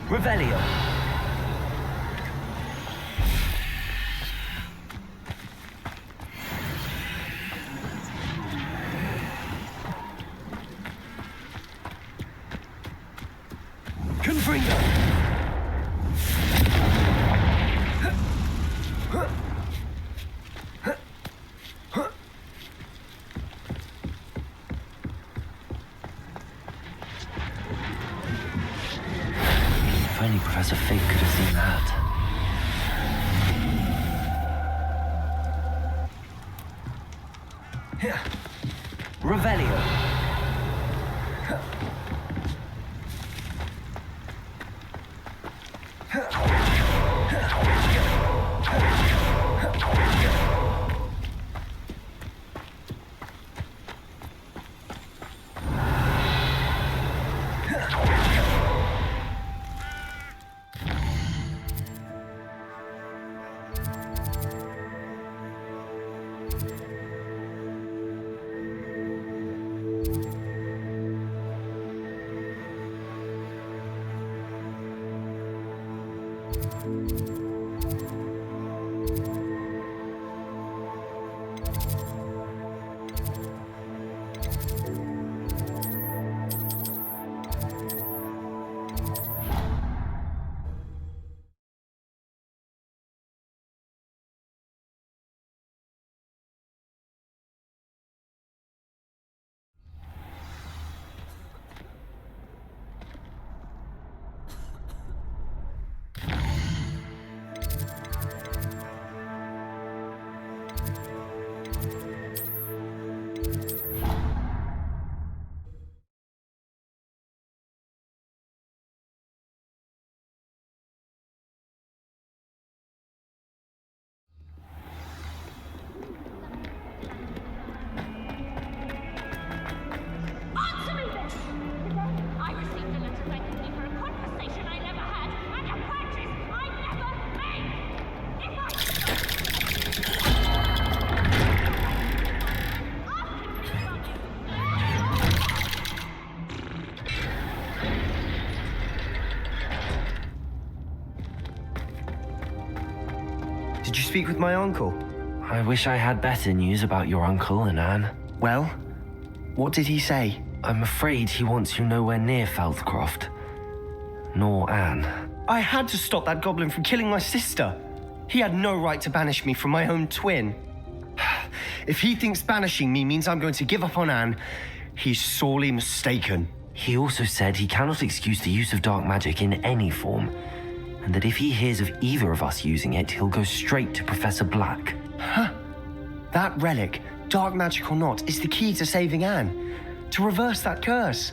Revelio. Confringo. If only Professor Fig could have seen that. Revelio. Did you speak with my uncle? I wish I had better news about your uncle and Anne. Well, what did he say? I'm afraid he wants you nowhere near Feldcroft. Nor Anne. I had to stop that goblin from killing my sister. He had no right to banish me from my own twin. If he thinks banishing me means I'm going to give up on Anne, he's sorely mistaken. He also said he cannot excuse the use of dark magic in any form, and that if he hears of either of us using it, he'll go straight to Professor Black. Huh? That relic, dark magic or not, is the key to saving Anne. To reverse that curse.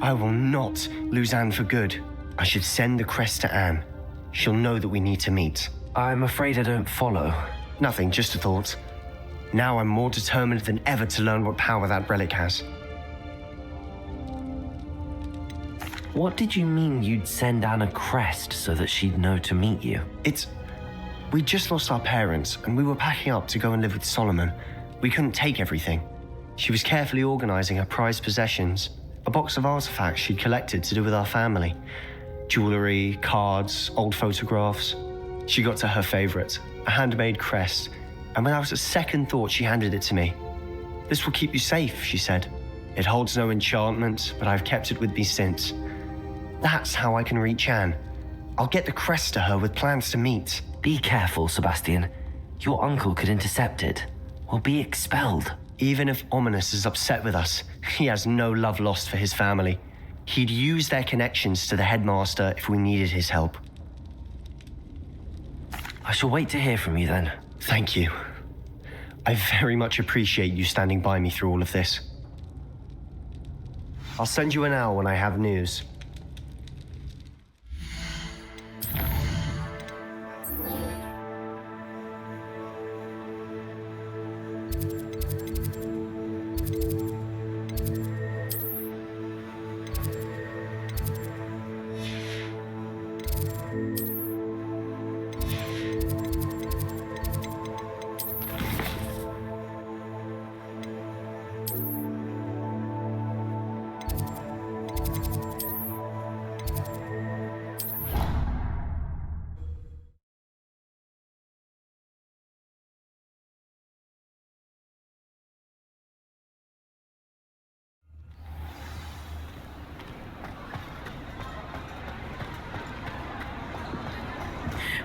I will not lose Anne for good. I should send the crest to Anne. She'll know that we need to meet. I'm afraid I don't follow. Nothing, just a thought. Now I'm more determined than ever to learn what power that relic has. What did you mean you'd send Anne a crest so that she'd know to meet you? We just lost our parents, and we were packing up to go and live with Solomon. We couldn't take everything. She was carefully organizing her prized possessions. A box of artifacts she'd collected to do with our family. Jewelry, cards, old photographs. She got to her favorite, a handmade crest, and without a second thought she handed it to me. "This will keep you safe," she said. "It holds no enchantment, but I've kept it with me since. That's how I can reach Anne. I'll get the crest to her with plans to meet." Be careful, Sebastian. Your uncle could intercept it, or be expelled. Even if Ominous is upset with us, he has no love lost for his family. He'd use their connections to the headmaster if we needed his help. I shall wait to hear from you then. Thank you. I very much appreciate you standing by me through all of this. I'll send you an owl when I have news.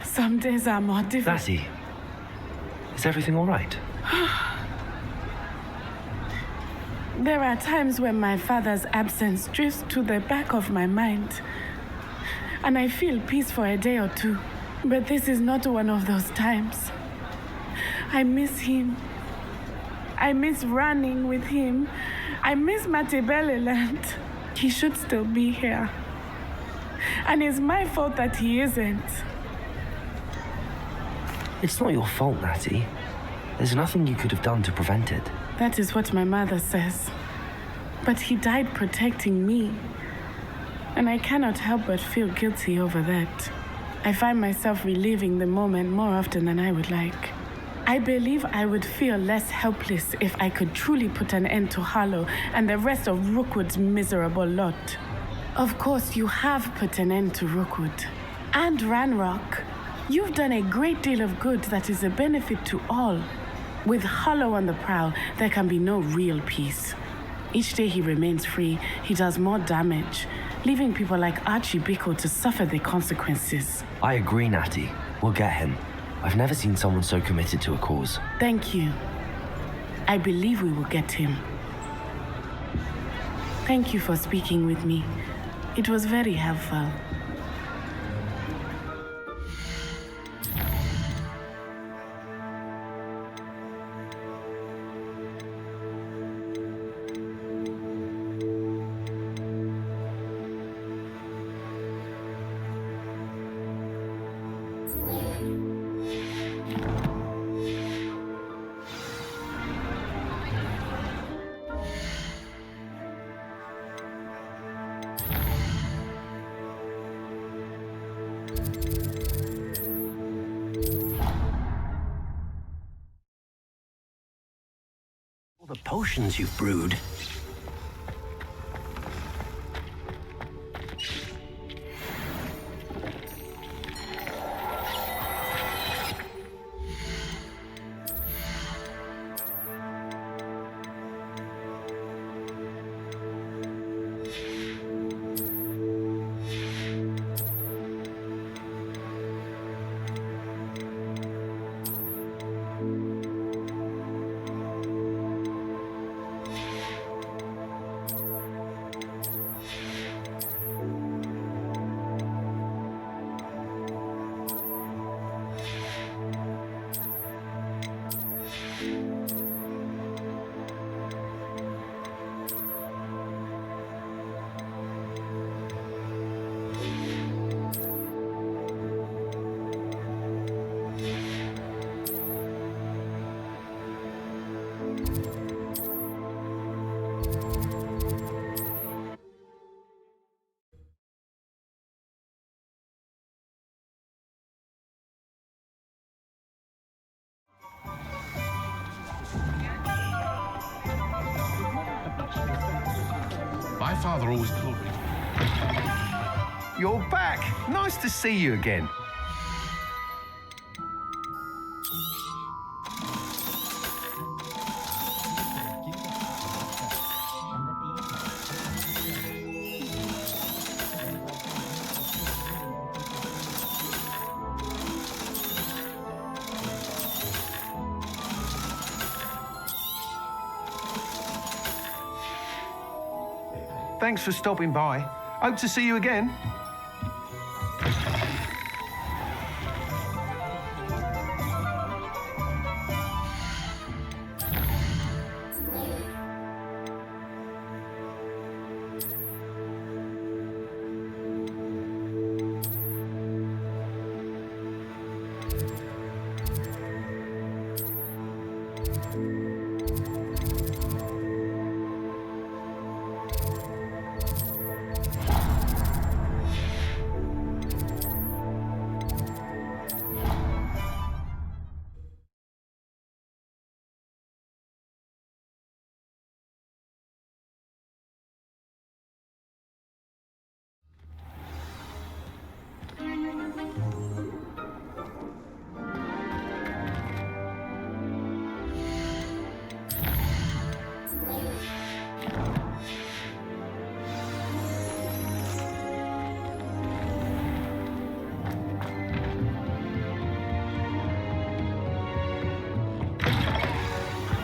Some days are more difficult. Lassie, is everything all right? There are times when my father's absence drifts to the back of my mind, and I feel peace for a day or two. But this is not one of those times. I miss him. I miss running with him. I miss Matebeleland. He should still be here. And it's my fault that he isn't. It's not your fault, Natty. There's nothing you could have done to prevent it. That is what my mother says. But he died protecting me. And I cannot help but feel guilty over that. I find myself reliving the moment more often than I would like. I believe I would feel less helpless if I could truly put an end to Sallow and the rest of Rookwood's miserable lot. Of course, you have put an end to Rookwood. And Ranrock. You've done a great deal of good that is a benefit to all. With Sallow on the prowl, there can be no real peace. Each day he remains free, he does more damage, leaving people like Archie Bickle to suffer the consequences. I agree, Natty. We'll get him. I've never seen someone so committed to a cause. Thank you. I believe we will get him. Thank you for speaking with me. It was very helpful. All the potions you've brewed. father always called me. You're back. Nice to see you again. Thanks for stopping by. Hope to see you again.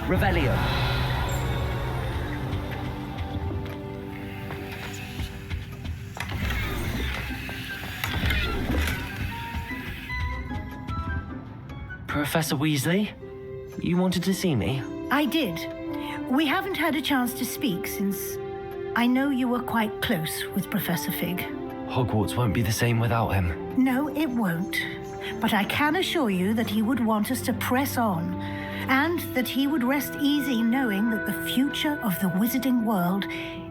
Revelio. Professor Weasley, you wanted to see me? I did. We haven't had a chance to speak since I know you were quite close with Professor Fig. Hogwarts won't be the same without him. No, it won't. But I can assure you that he would want us to press on, and that he would rest easy knowing that the future of the wizarding world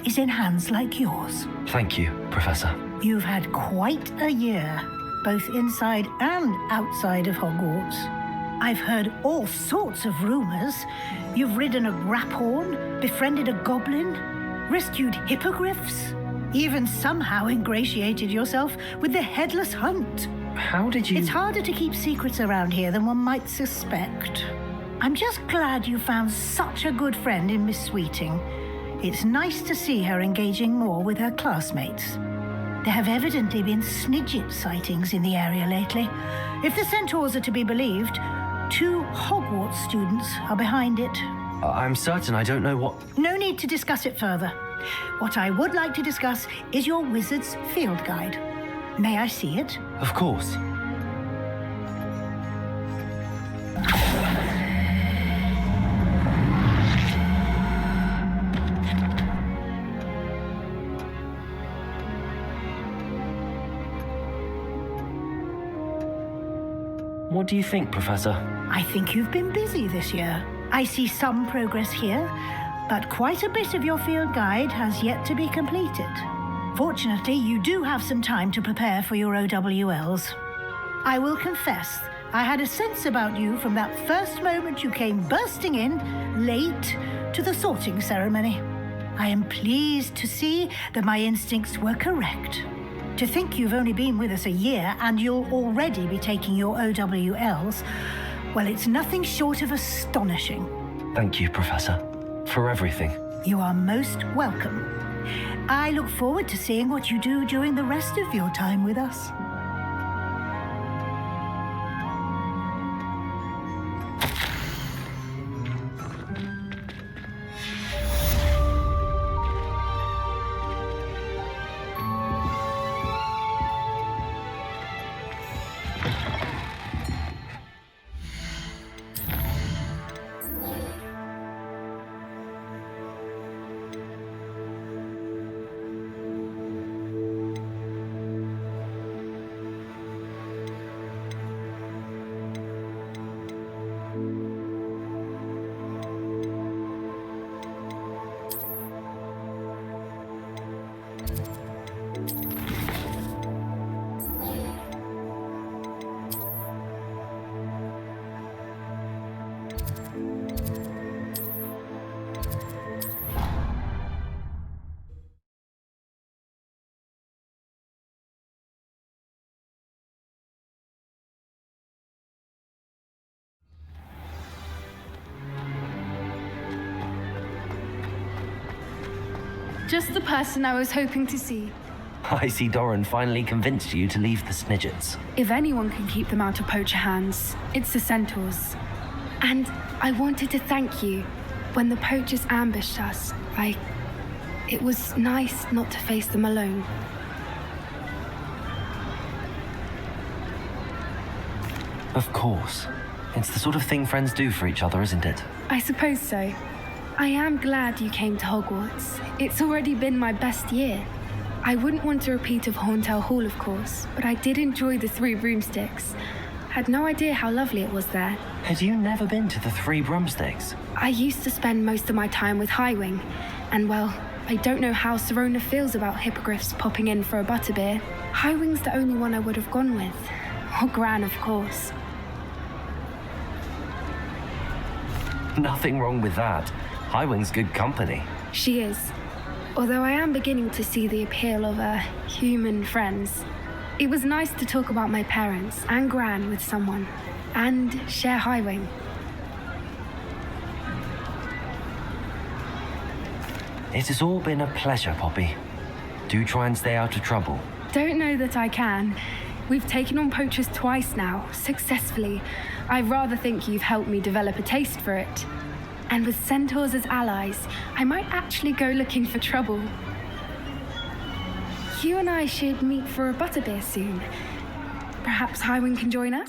is in hands like yours. Thank you, Professor. You've had quite a year, both inside and outside of Hogwarts. I've heard all sorts of rumors. You've ridden a graphorn, befriended a goblin, rescued hippogriffs, even somehow ingratiated yourself with the Headless Hunt. How did you... It's harder to keep secrets around here than one might suspect. I'm just glad you found such a good friend in Miss Sweeting. It's nice to see her engaging more with her classmates. There have evidently been Snidget sightings in the area lately. If the centaurs are to be believed, 2 Hogwarts students are behind it. I'm certain I don't know what... No need to discuss it further. What I would like to discuss is your wizard's field guide. May I see it? Of course. What do you think, Professor? I think you've been busy this year. I see some progress here, but quite a bit of your field guide has yet to be completed. Fortunately, you do have some time to prepare for your OWLs. I will confess, I had a sense about you from that first moment you came bursting in, late, to the sorting ceremony. I am pleased to see that my instincts were correct. To think you've only been with us a year and you'll already be taking your OWLs, well, it's nothing short of astonishing. Thank you, Professor, for everything. You are most welcome. I look forward to seeing what you do during the rest of your time with us. Just the person I was hoping to see. I see Doran finally convinced you to leave the Snidgets. If anyone can keep them out of poacher hands, it's the centaurs. And I wanted to thank you. When the poachers ambushed us, it was nice not to face them alone. Of course. It's the sort of thing friends do for each other, isn't it? I suppose so. I am glad you came to Hogwarts. It's already been my best year. I wouldn't want a repeat of Horntail Hall, of course, but I did enjoy the Three Broomsticks. Had no idea how lovely it was there. Had you never been to the Three Broomsticks? I used to spend most of my time with Highwing, and well, I don't know how Serona feels about hippogriffs popping in for a butterbeer. Highwing's the only one I would have gone with. Or Gran, of course. Nothing wrong with that. Highwing's good company. She is. Although I am beginning to see the appeal of human friends. It was nice to talk about my parents and Gran with someone, and share Highwing. It has all been a pleasure, Poppy. Do try and stay out of trouble. Don't know that I can. We've taken on poachers twice now, successfully. I rather think you've helped me develop a taste for it. And with centaurs as allies, I might actually go looking for trouble. You and I should meet for a butterbeer soon. Perhaps Highwing can join us?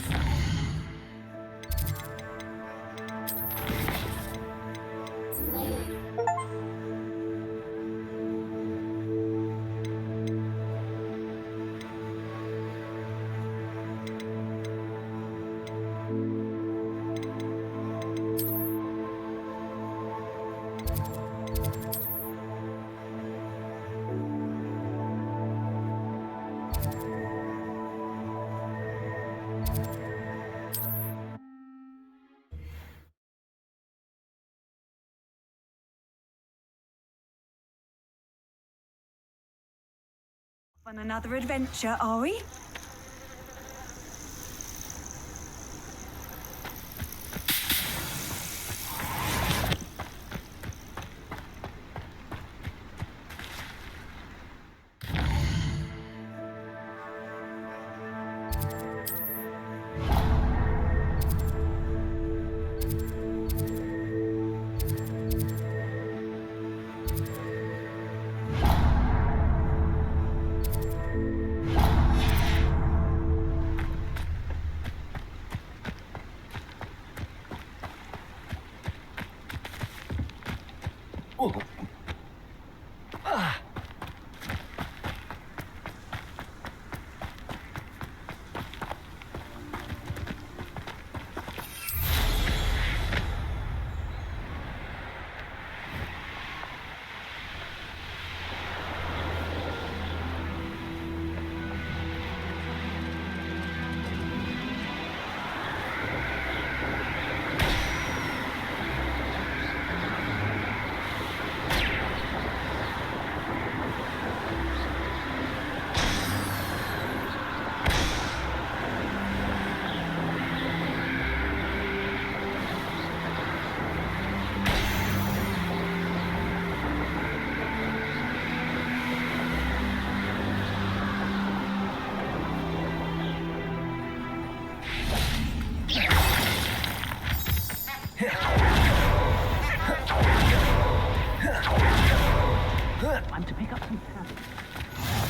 On another adventure, are we?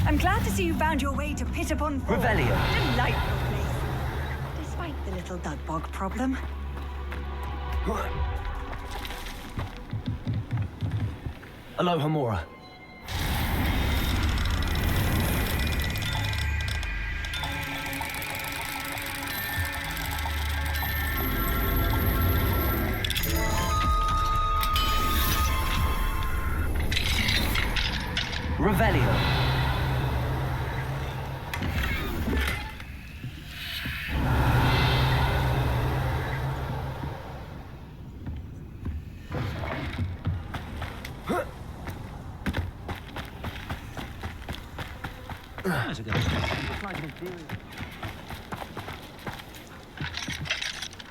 I'm glad to see you found your way to Pit Upon Fall. Revelio. Delightful place. Despite the little Dugbog problem. Alohomora. Revelio.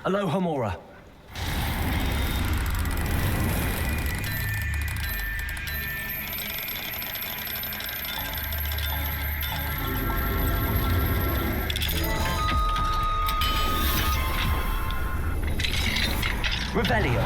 Alohomora. Revelio.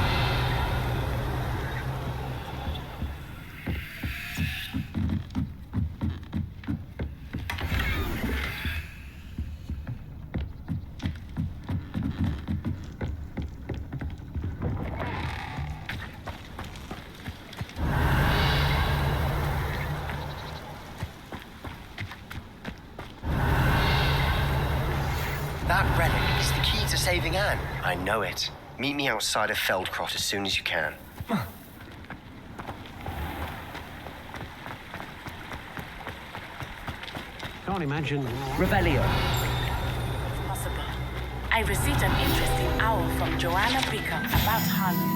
That relic is the key to saving Anne. I know it. Meet me outside of Feldcroft as soon as you can. Can't imagine. Revelio. If possible. I received an interesting owl from Joanna Baker about Harley.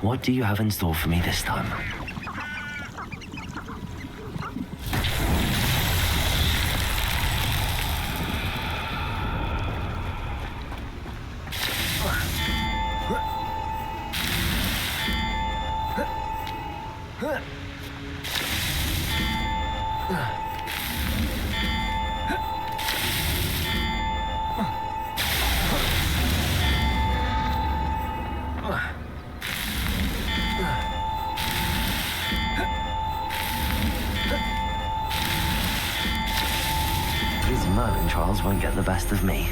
What do you have in store for me this time? These Merlin trials won't get the best of me.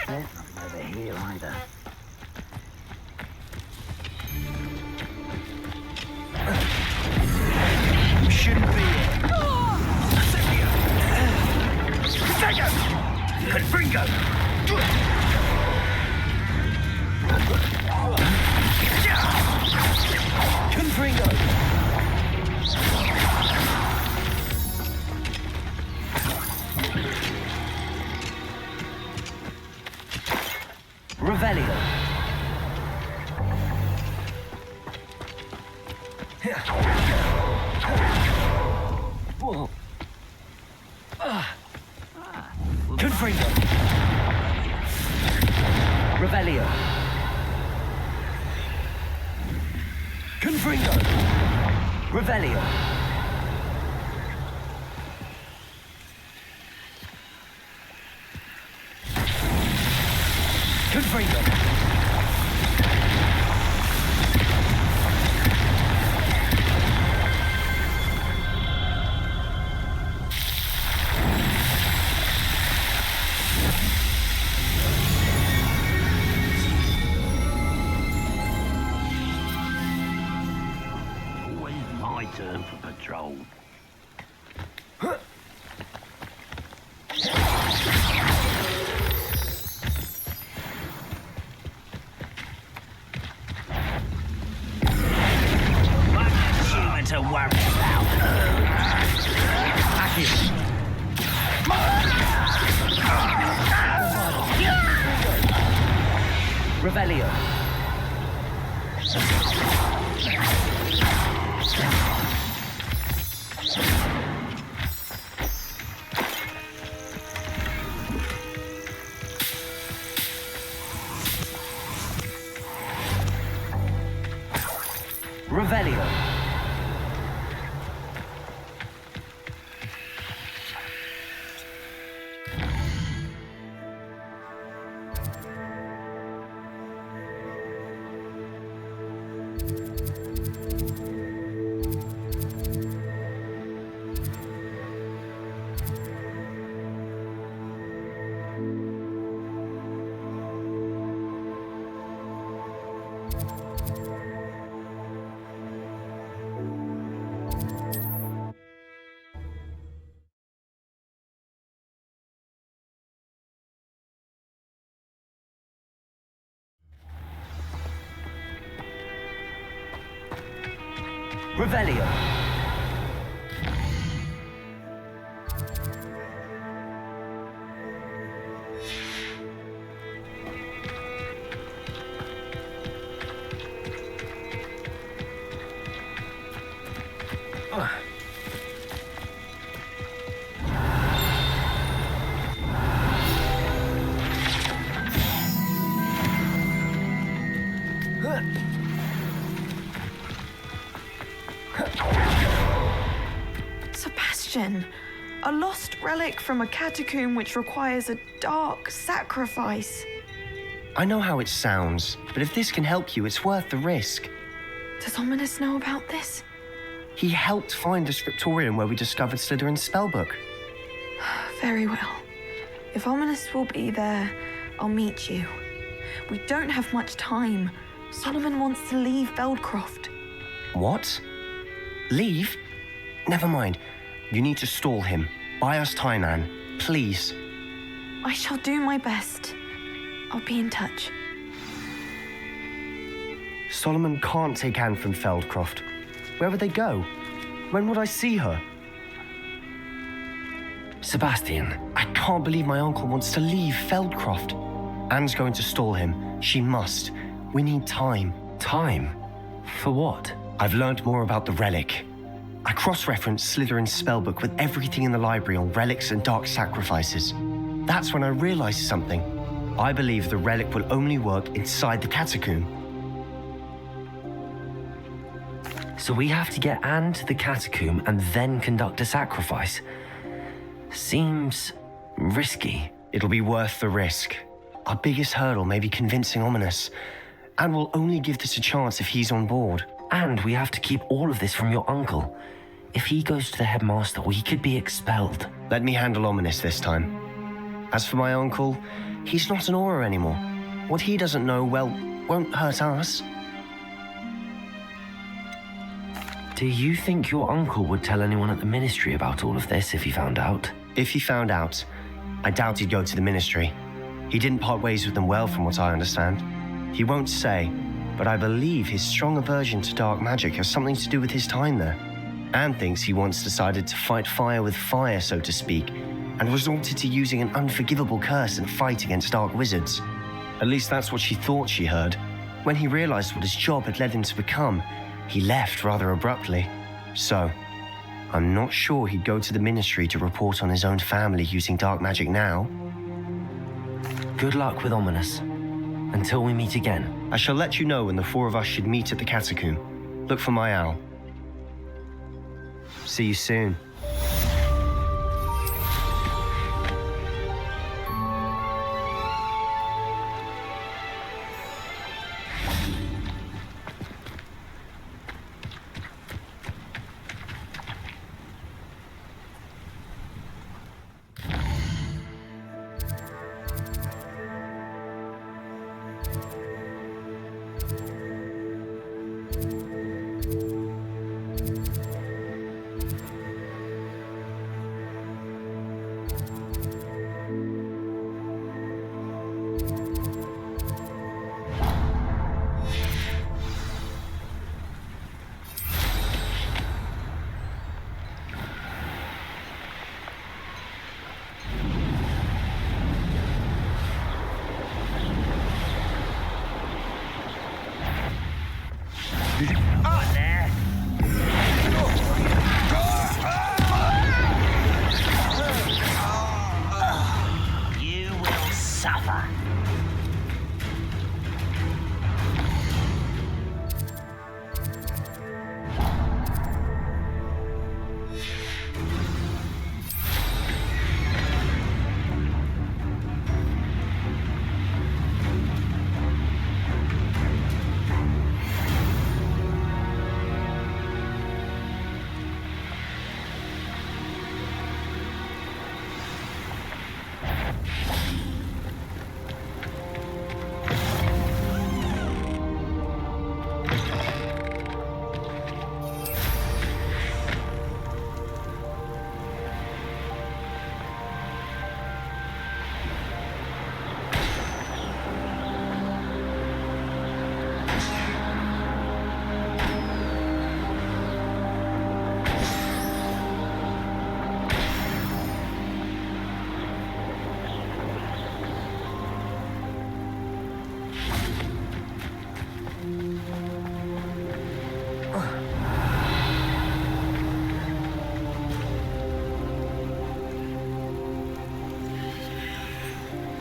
Over here either. We shouldn't be here. Confringo! Confringo. Revelio. Whoa. Confringo. Revelio. Confringo. Revelio. Confringo. Always my turn for patrol. Revelio. Sebastian, a lost relic from a catacomb which requires a dark sacrifice. I know how it sounds, but if this can help you, it's worth the risk. Does Ominous know about this? He helped find the scriptorium where we discovered Slytherin's spellbook. Very well. If Ominous will be there, I'll meet you. We don't have much time. Solomon wants to leave Feldcroft. What? Leave? Never mind. You need to stall him. Buy us time, Anne. Please. I shall do my best. I'll be in touch. Solomon can't take Anne from Feldcroft. Where would they go? When would I see her? Sebastian, I can't believe my uncle wants to leave Feldcroft. Anne's going to stall him. She must. We need time. time? For what? I've learned more about the relic. I cross-referenced Slytherin's spellbook with everything in the library on relics and dark sacrifices. That's when I realized something. I believe the relic will only work inside the catacomb. So we have to get Anne to the catacomb and then conduct a sacrifice. Seems risky. It'll be worth the risk. Our biggest hurdle may be convincing Ominous, and we'll only give this a chance if he's on board. And we have to keep all of this from your uncle. If he goes to the headmaster, we could be expelled. Let me handle Ominous this time. As for my uncle, he's not an Auror anymore. What he doesn't know, well, won't hurt us. Do you think your uncle would tell anyone at the ministry about all of this if he found out? If he found out, I doubt he'd go to the ministry. He didn't part ways with them well, from what I understand. He won't say, but I believe his strong aversion to dark magic has something to do with his time there. Anne thinks he once decided to fight fire with fire, so to speak, and resorted to using an unforgivable curse in a fight against dark wizards. At least that's what she thought she heard. When he realized what his job had led him to become, he left rather abruptly. So, I'm not sure he'd go to the ministry to report on his own family using dark magic now. Good luck with Ominous. Until we meet again. I shall let you know when the four of us should meet at the catacomb. Look for my owl. See you soon. You will suffer.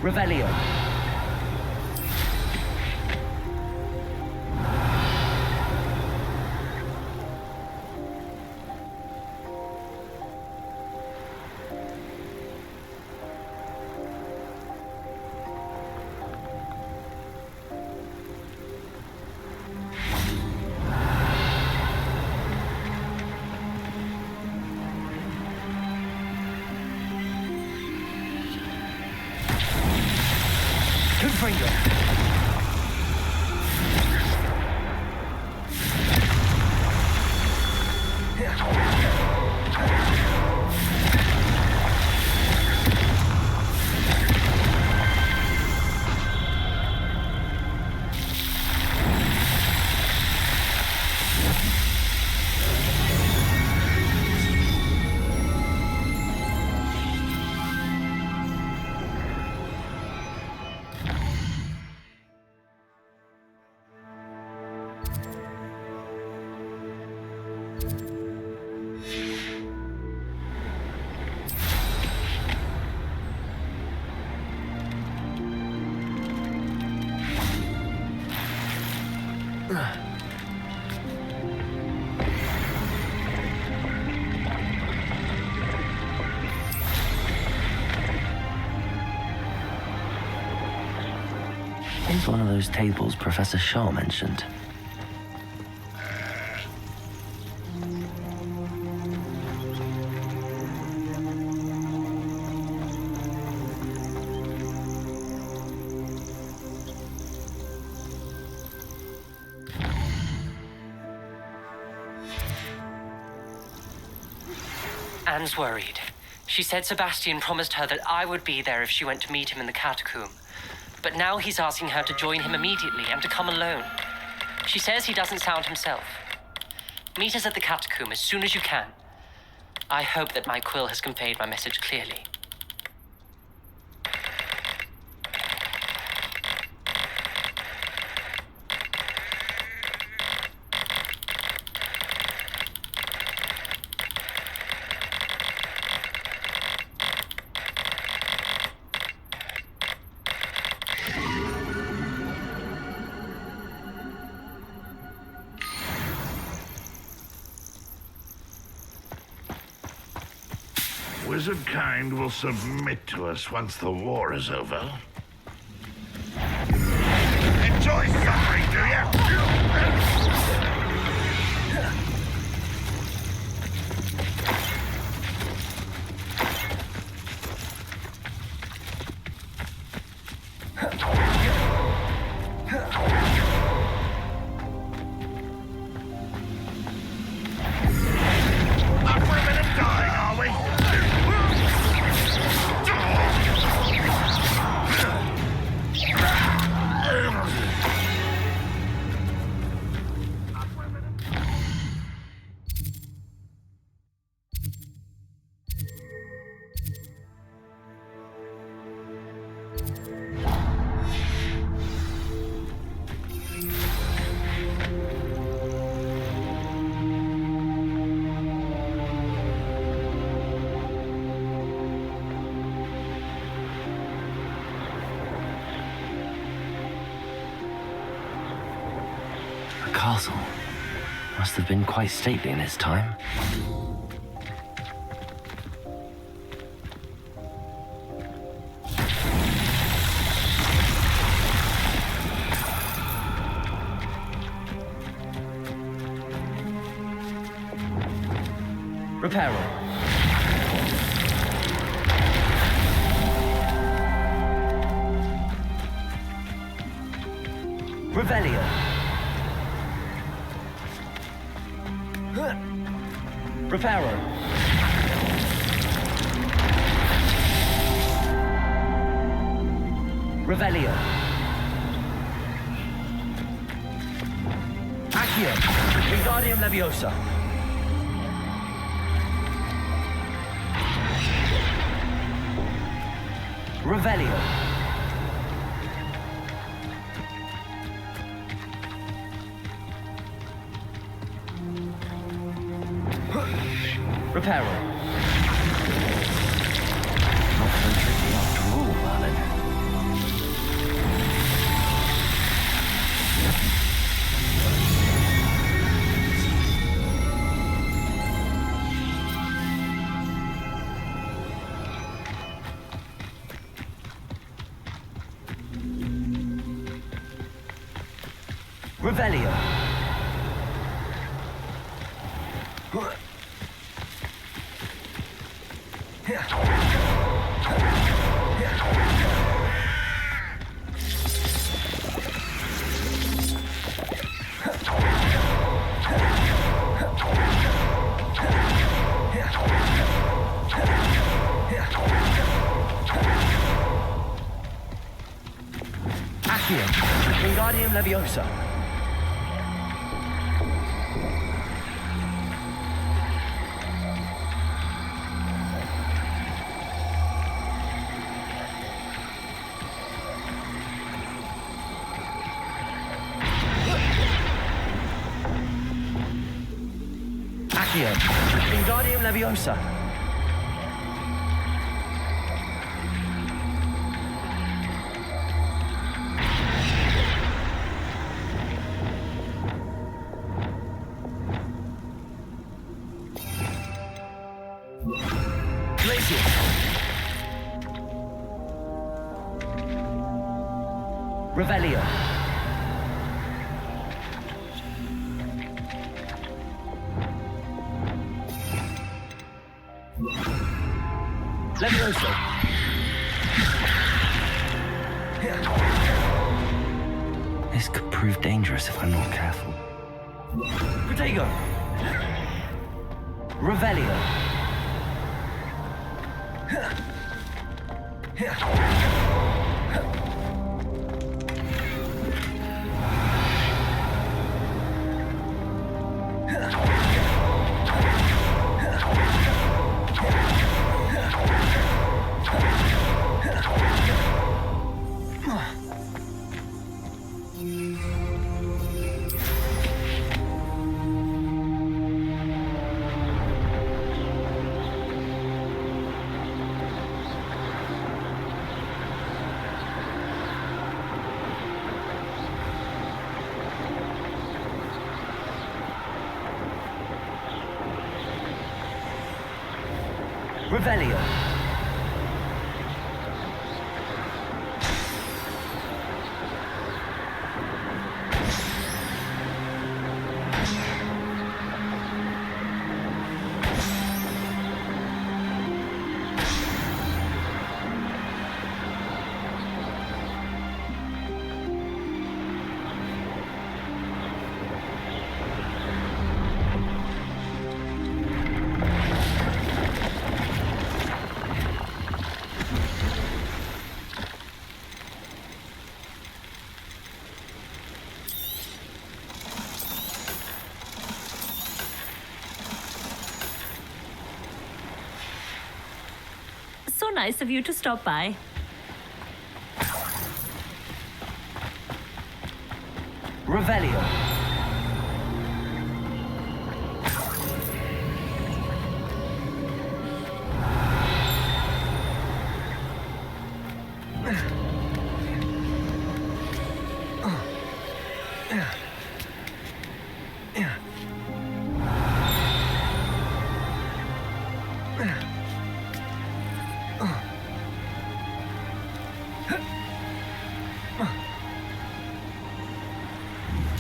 Revelio. Confringo. Here's one of those tables Professor Shaw mentioned. Anne's worried. She said Sebastian promised her that I would be there if she went to meet him in the catacomb. But now he's asking her to join him immediately and to come alone. She says he doesn't sound himself. Meet us at the catacomb as soon as you can. I hope that my quill has conveyed my message clearly. Wizard kind will submit to us once the war is over. Enjoy suffering, do you? Castle must have been quite stately in its time. Reparo. Revelio. Reparo. Revelio. Accio. Wingardium Leviosa. Revelio. Reparo. Not so tricky after all, Merlin. Revelio. Accio. Wingardium Leviosa. Accio. Wingardium Leviosa. Revelio. Levioso. This could prove dangerous if I'm not careful. Protego. Revelio. Revelio. So nice of you to stop by. Revelio.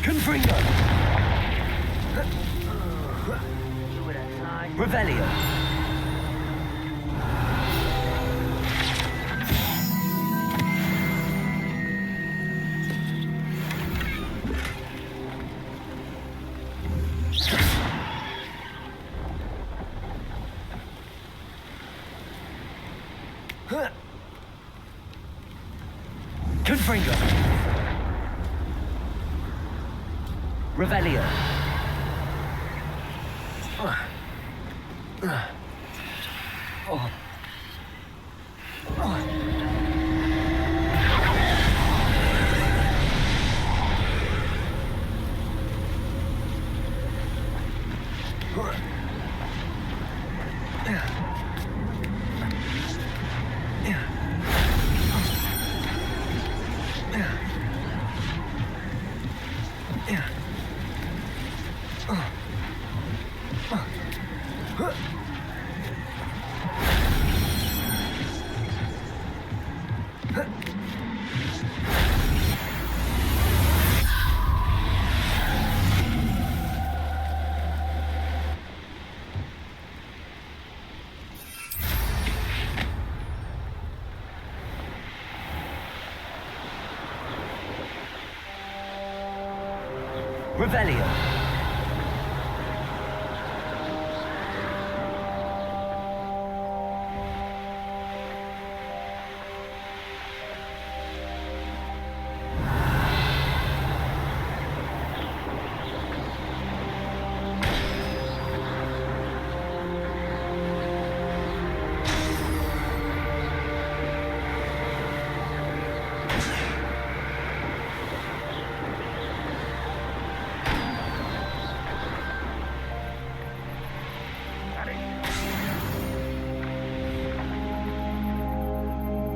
Confringo. Revelio. Confringo. Revelio. Revelio.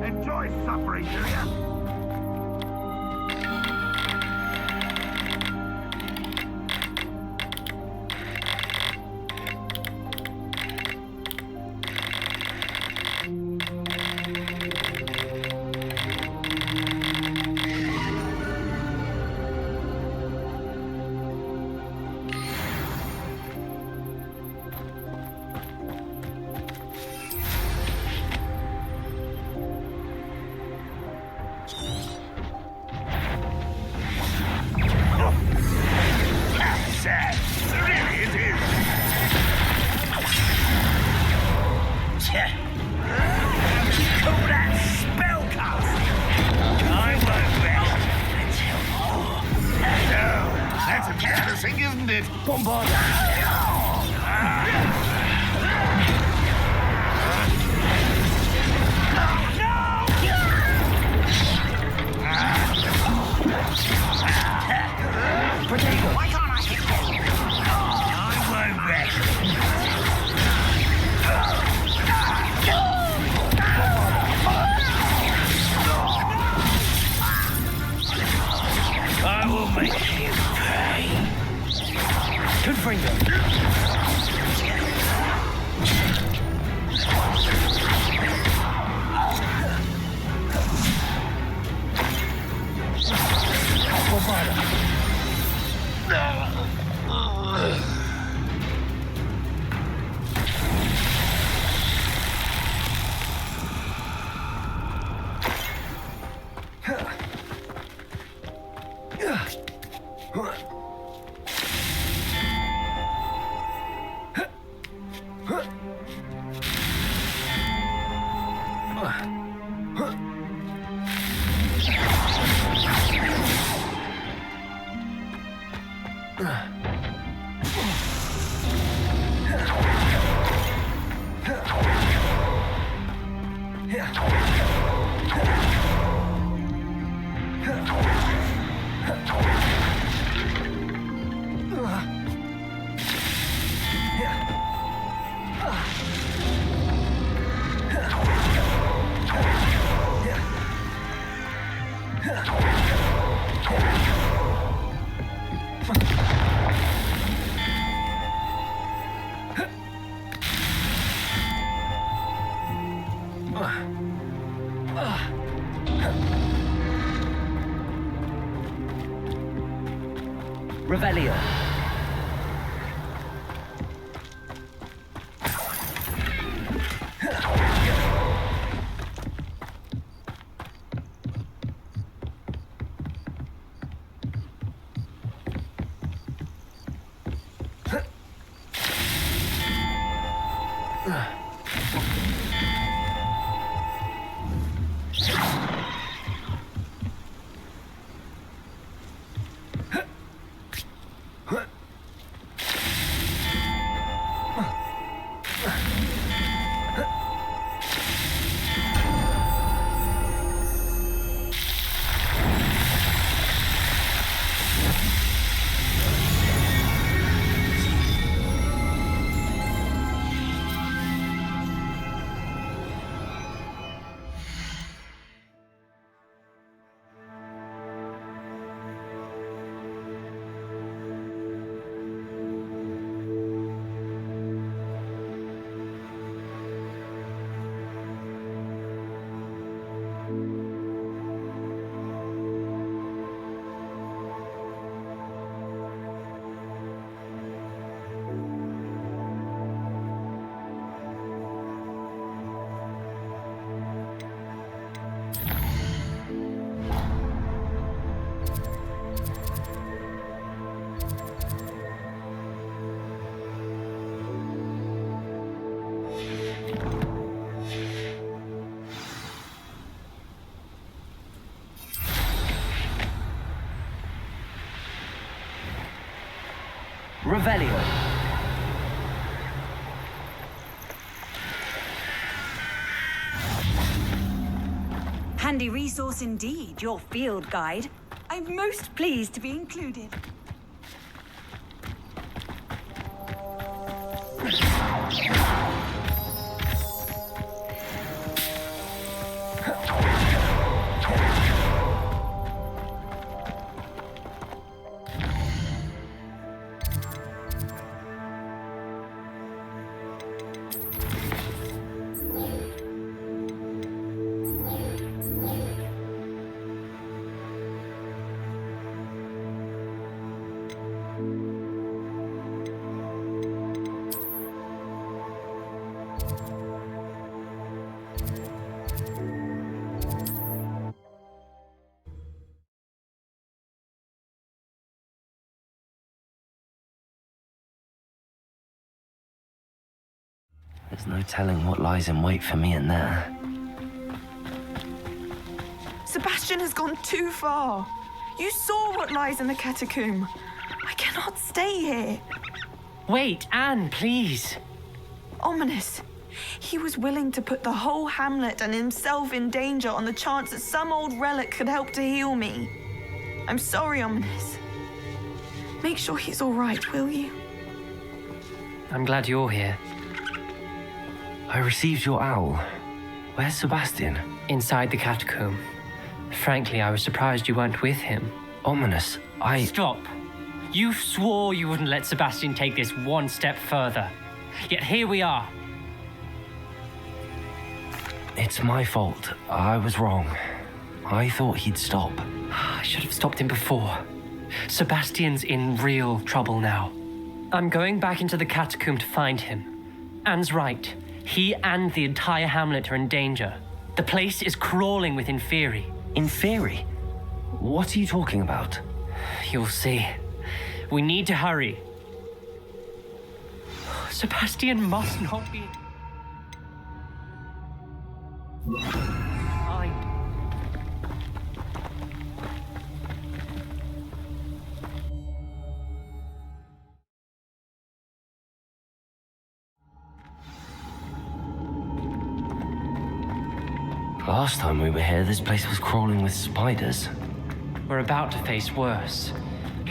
Enjoy suffering, do ya? Isn't it? Bombard! Potato! Why can't I hit you? I won't rest. I will make you pay. Confringo. Revelio. Revelio. Handy resource indeed, your field guide. I'm most pleased to be included. There's no telling what lies in wait for me in there. Sebastian has gone too far. You saw what lies in the catacomb. I cannot stay here. Wait, Anne, please. Ominous. He was willing to put the whole hamlet and himself in danger on the chance that some old relic could help to heal me. I'm sorry, Ominous. Make sure he's all right, will you? I'm glad you're here. I received your owl. Where's Sebastian? Inside the catacomb. Frankly, I was surprised you weren't with him. Ominous, Stop. You swore you wouldn't let Sebastian take this one step further. Yet here we are. It's my fault. I was wrong. I thought he'd stop. I should have stopped him before. Sebastian's in real trouble now. I'm going back into the catacomb to find him. Anne's right. He and the entire hamlet are in danger. The place is crawling with Inferi. Inferi? What are you talking about? You'll see. We need to hurry. Sebastian must not be... Last time we were here, this place was crawling with spiders. We're about to face worse.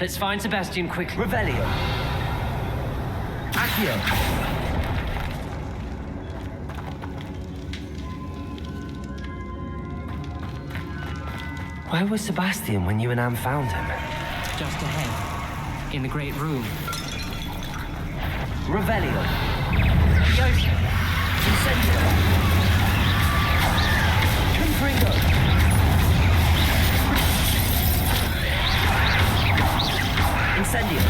Let's find Sebastian quickly. Revelio. Accio. Where was Sebastian when you and Anne found him? Just ahead, in the great room. Revelio. Yoshi. Incendio. Confringo. Incendio.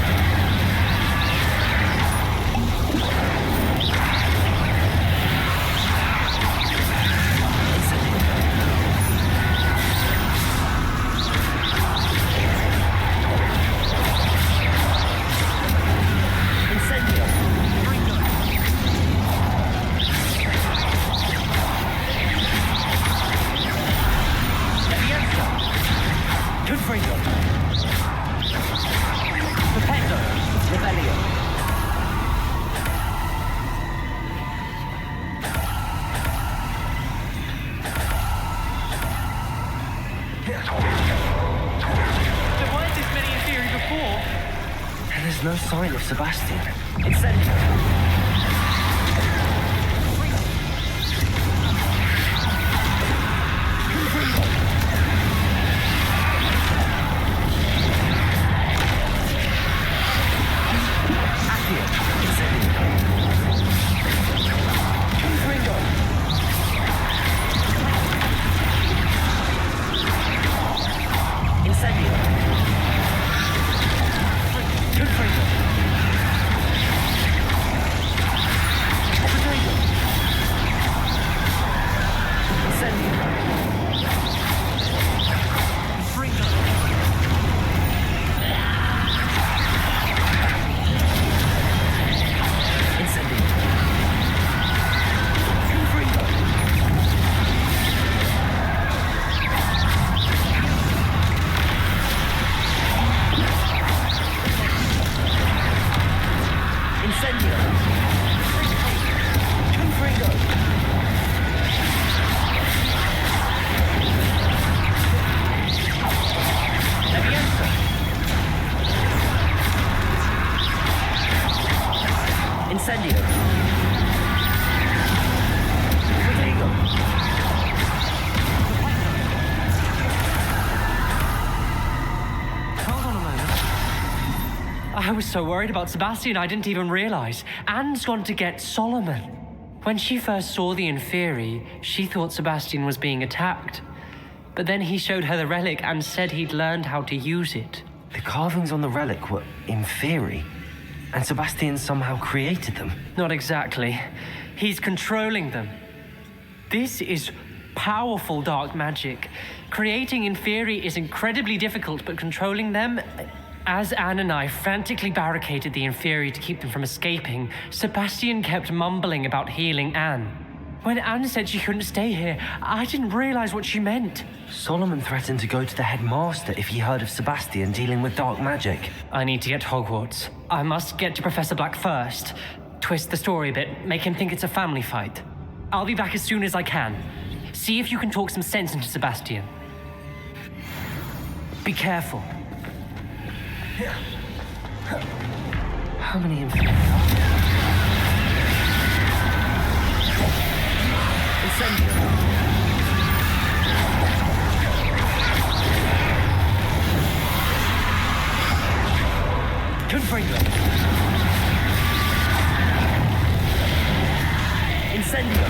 No sign of Sebastian. Incendio. I was so worried about Sebastian, I didn't even realize. Anne's gone to get Solomon. When she first saw the Inferi, she thought Sebastian was being attacked. But then he showed her the relic and said he'd learned how to use it. The carvings on the relic were Inferi, and Sebastian somehow created them. Not exactly. He's controlling them. This is powerful dark magic. Creating Inferi is incredibly difficult, but controlling them... As Anne and I frantically barricaded the Inferi to keep them from escaping, Sebastian kept mumbling about healing Anne. When Anne said she couldn't stay here, I didn't realize what she meant. Solomon threatened to go to the headmaster if he heard of Sebastian dealing with dark magic. I need to get to Hogwarts. I must get to Professor Black first. Twist the story a bit, make him think it's a family fight. I'll be back as soon as I can. See if you can talk some sense into Sebastian. Be careful. How many Inferi? Incendio. Confringo. Incendio.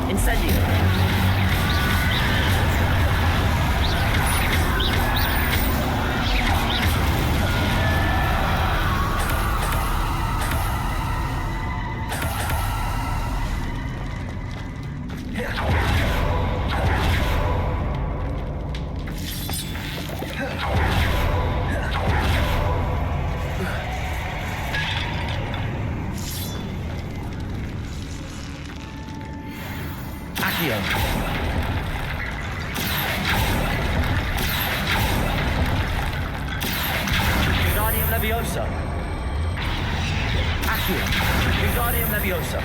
Incendio. Wingardium Leviosa. Accio. Wingardium Leviosa.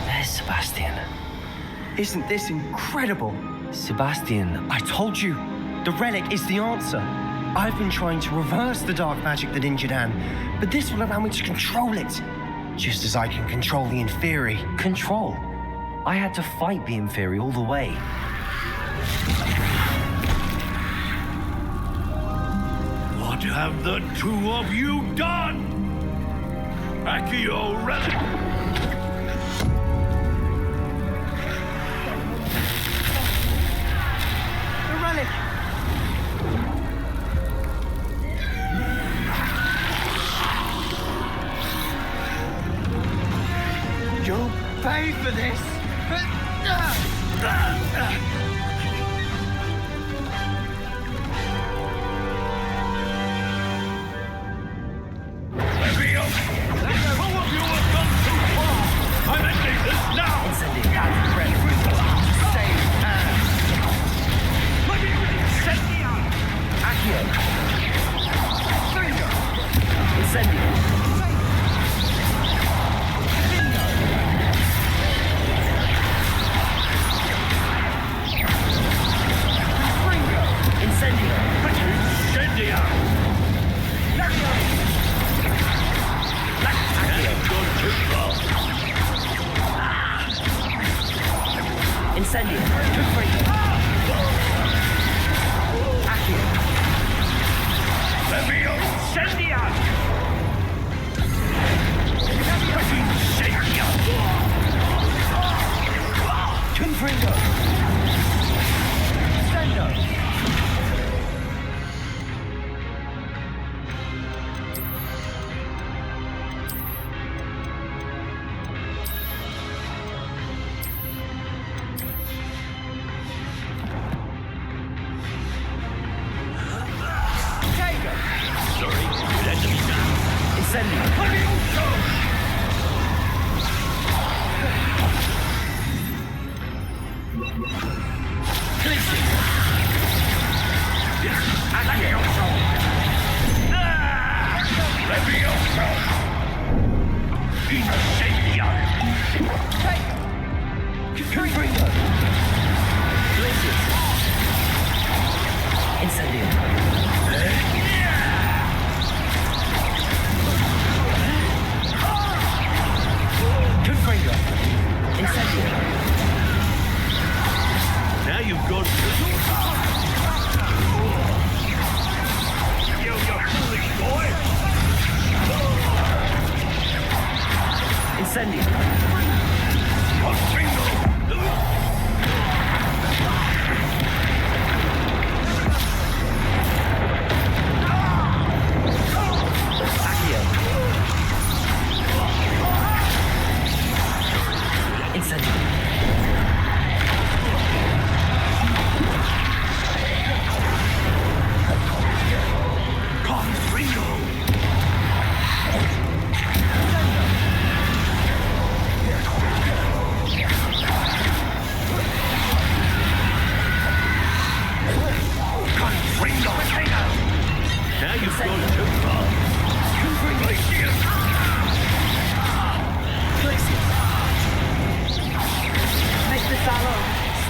There's Sebastian. Isn't this incredible? Sebastian, I told you, the relic is the answer. I've been trying to reverse the dark magic that injured Anne, but this will allow me to control it. Just as I can control the Inferi. Control? I had to fight the Inferi all the way. What have the two of you done? Accio Relic! The relic! You'll pay for this!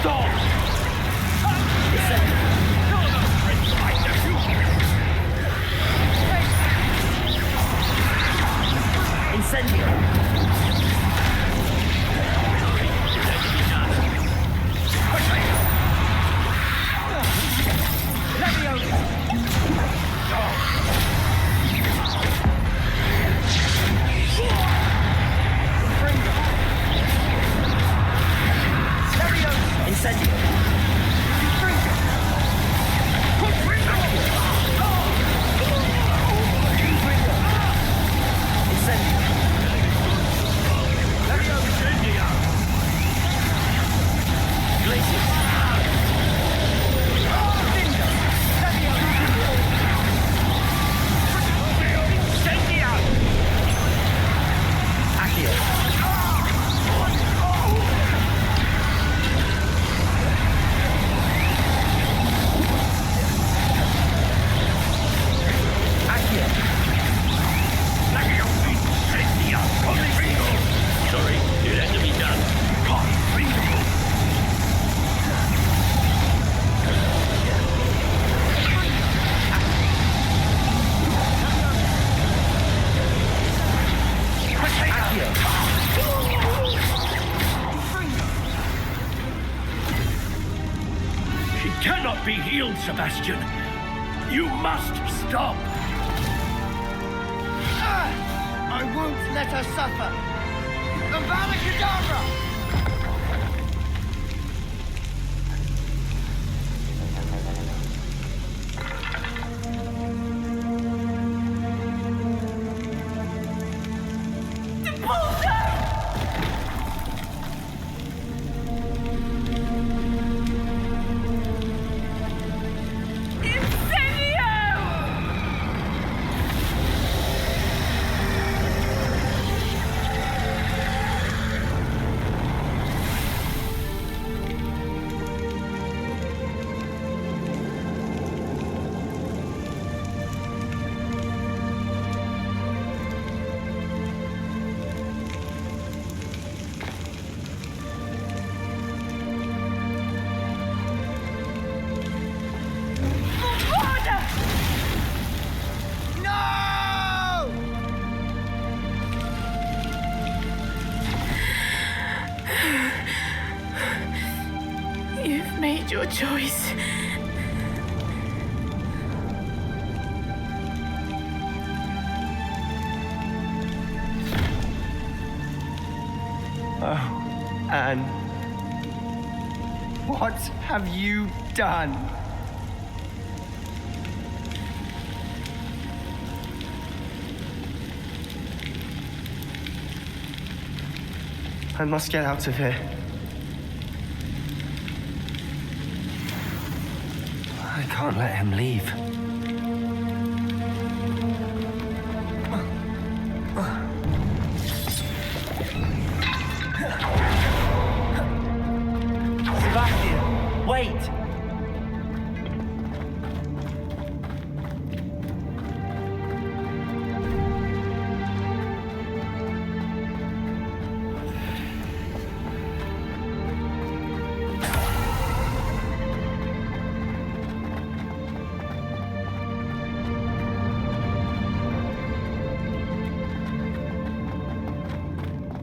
Stop! Incendio! Incendio! Cannot be healed, Sebastian. You must stop. I won't let her suffer. Avada Kedavra! You've made your choice. Oh, Anne. What have you done? I must get out of here. I can't let him leave. Sebastian, wait!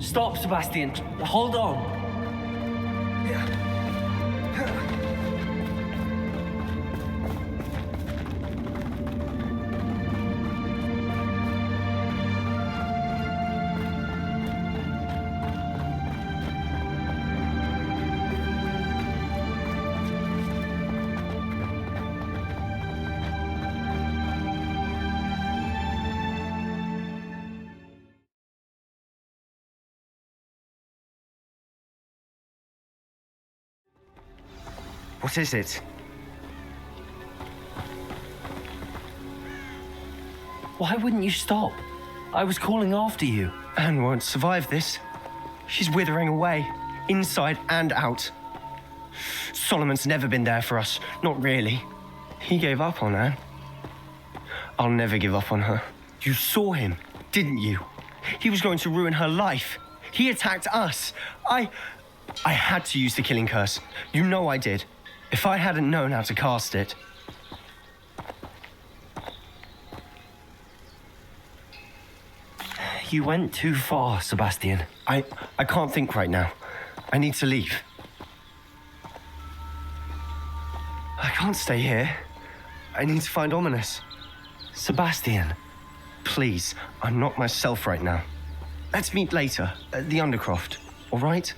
Stop, Sebastian. Hold on. What is it? Why wouldn't you stop? I was calling after you. Anne won't survive this. She's withering away, inside and out. Solomon's never been there for us, not really. He gave up on Anne. I'll never give up on her. You saw him, didn't you? He was going to ruin her life. He attacked us. I had to use the killing curse. You know I did. If I hadn't known how to cast it... You went too far, Sebastian. I can't think right now. I need to leave. I can't stay here. I need to find Ominous. Sebastian. Please, I'm not myself right now. Let's meet later at the Undercroft, all right?